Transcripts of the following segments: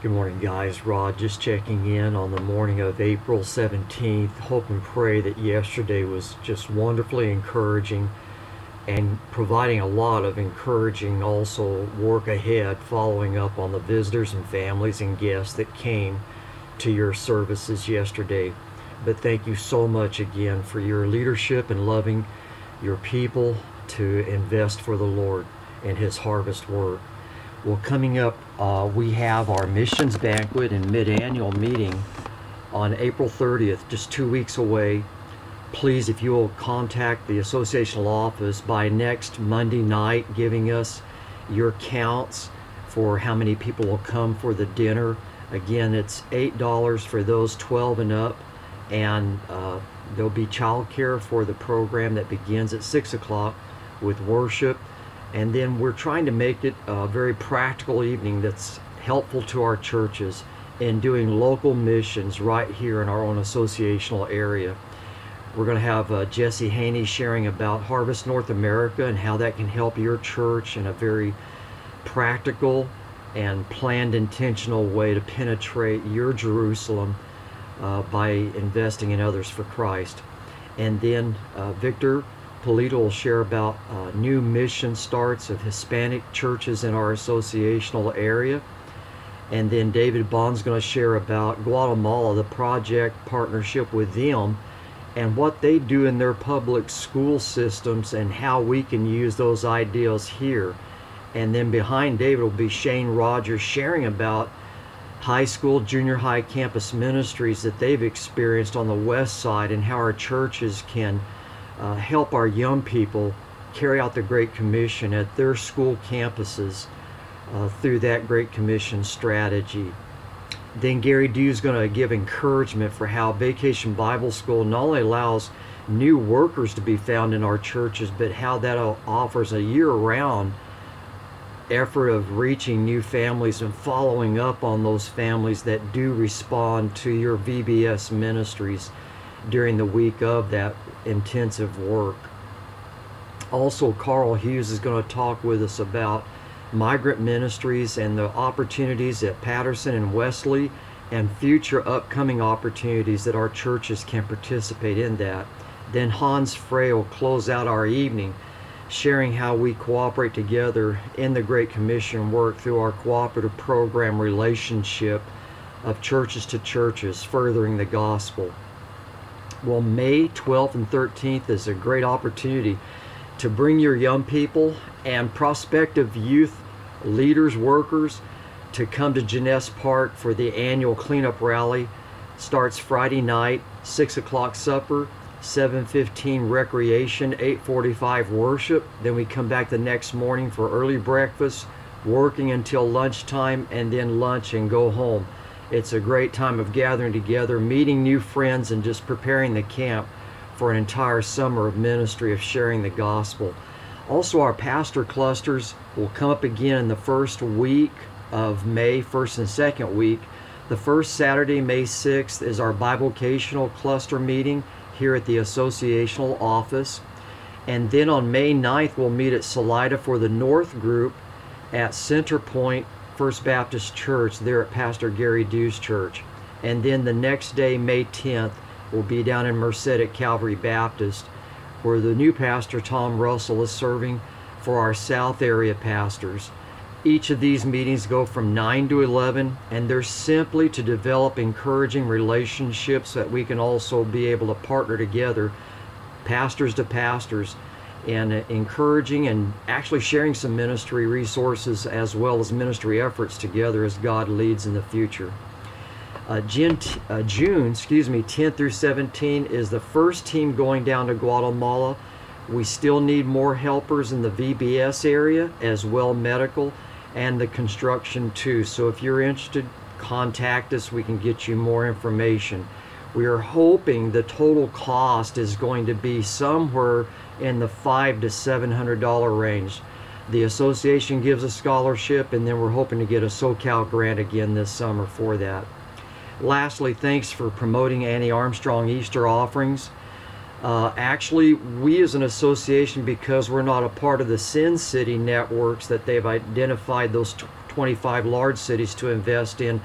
Good morning, guys. Rod just checking in on the morning of April 17th. Hope and pray that yesterday was just wonderfully encouraging and providing a lot of encouraging also work ahead, following up on the visitors and families and guests that came to your services yesterday. But thank you so much again for your leadership and loving your people to invest for the Lord and His harvest work. Well, coming up, we have our missions banquet and mid-annual meeting on April 30th, just 2 weeks away. Please, if you will contact the associational office by next Monday night, giving us your counts for how many people will come for the dinner. Again, it's $8 for those 12 and up, and there'll be childcare for the program that begins at 6 o'clock with worship. And then we're trying to make it a very practical evening that's helpful to our churches in doing local missions right here in our own associational area. We're going to have Jesse Haney sharing about Harvest North America and how that can help your church in a very practical and planned, intentional way to penetrate your Jerusalem by investing in others for Christ. And then Victor Polito will share about new mission starts of Hispanic churches in our associational area. And then David Bond's going to share about Guatemala, the project partnership with them, and what they do in their public school systems and how we can use those ideas here. And then behind David will be Shane Rogers sharing about high school, junior high campus ministries that they've experienced on the west side and how our churches can help our young people carry out the Great Commission at their school campuses through that Great Commission strategy. Then Gary Dew is going to give encouragement for how Vacation Bible School not only allows new workers to be found in our churches, but how that offers a year-round effort of reaching new families and following up on those families that do respond to your VBS ministries during the week of that intensive work. Also, Carl Hughes is going to talk with us about migrant ministries and the opportunities at Patterson and Wesley and future upcoming opportunities that our churches can participate in that. Then Hans Frey will close out our evening sharing how we cooperate together in the Great Commission work through our cooperative program relationship of churches to churches, furthering the gospel. Well, May 12th and 13th is a great opportunity to bring your young people and prospective youth leaders, workers, to come to Jeunesse Park for the annual cleanup rally. Starts Friday night, 6 o'clock supper, 7:15 recreation, 8:45 worship. Then we come back the next morning for early breakfast, working until lunchtime, and then lunch and go home. It's a great time of gathering together, meeting new friends, and just preparing the camp for an entire summer of ministry of sharing the gospel. Also, our pastor clusters will come up again in the first week of May, first and second week. The first Saturday, May 6th, is our bivocational cluster meeting here at the associational office. And then on May 9th, we'll meet at Salida for the North group at Center Point First Baptist Church there at Pastor Gary Dew's church. And then the next day, May 10th, will be down in Merced at Calvary Baptist, where the new pastor Tom Russell is serving for our South area pastors. Each of these meetings go from 9 to 11, and they're simply to develop encouraging relationships that we can also be able to partner together, pastors to pastors, and encouraging and actually sharing some ministry resources as well as ministry efforts together as God leads in the future. June 10th through 17 is the first team going down to Guatemala. We still need more helpers in the VBS area as well, medical, and the construction too. So if you're interested, contact us. We can get you more information. We are hoping the total cost is going to be somewhere in the $500 to $700 range. The association gives a scholarship, and then we're hoping to get a SoCal grant again this summer for that. Lastly, thanks for promoting Annie Armstrong Easter offerings. Actually, we as an association, because we're not a part of the Sin City networks that they've identified those 25 large cities to invest in.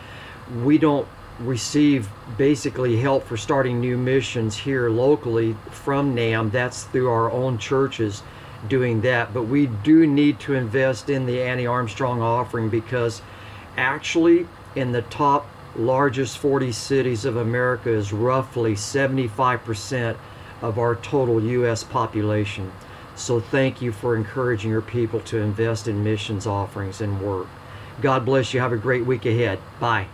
We don't receive basically help for starting new missions here locally from NAM. That's through our own churches doing that. But we do need to invest in the Annie Armstrong offering, because actually in the top largest 40 cities of America is roughly 75% of our total U.S. population. So thank you for encouraging your people to invest in missions offerings and work. God bless you. Have a great week ahead. Bye.